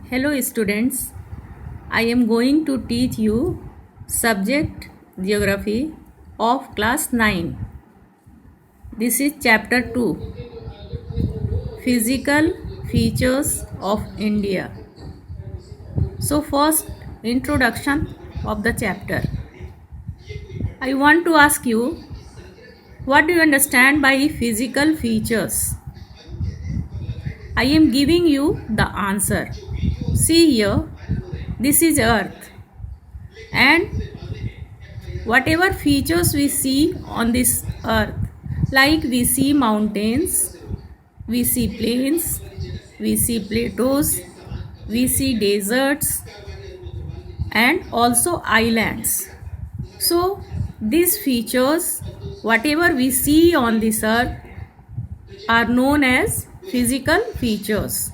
Hello students, I am going to teach you subject geography of class 9. This is chapter 2, physical features of India. So first introduction of the chapter. I want to ask you, what do you understand by physical features? I am giving you the answer. See here, this is earth, and whatever features we see on this earth, like we see mountains, we see plains, we see plateaus, we see deserts, and also islands. So these features, whatever we see on this earth, are known as physical features.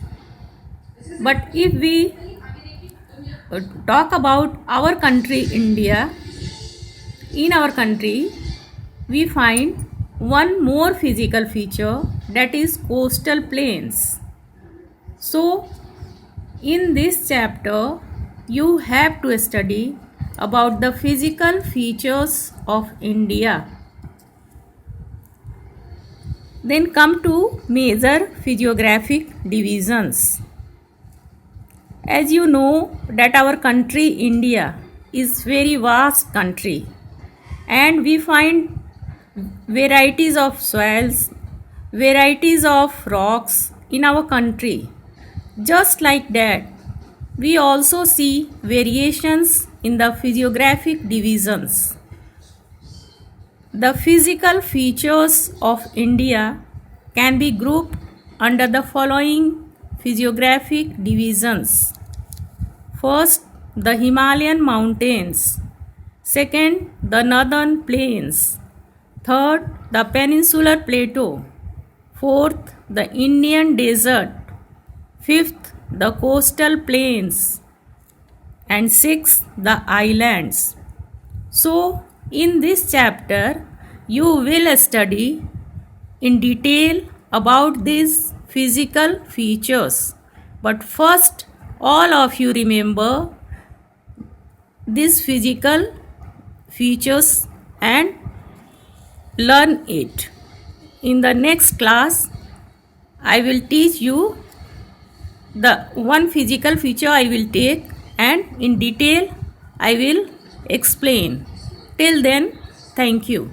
But if we talk about our country India, in our country we find one more physical feature, that is coastal plains. So in this chapter you have to study about the physical features of India. Then come to major physiographic divisions. As you know that our country India is very vast country, and we find varieties of soils, varieties of rocks in our country. Just like that, we also see variations in the physiographic divisions. The physical features of India can be grouped under the following physiographic divisions. First, the Himalayan mountains. Second, the northern plains. Third, the peninsular plateau. Fourth, the Indian desert. Fifth, the coastal plains. And sixth, the islands. So, in this chapter, you will study in detail about these physical features. But first, all of you remember these physical features and learn it. In the next class, I will teach you the one physical feature I will take, and in detail I will explain. Till then, thank you.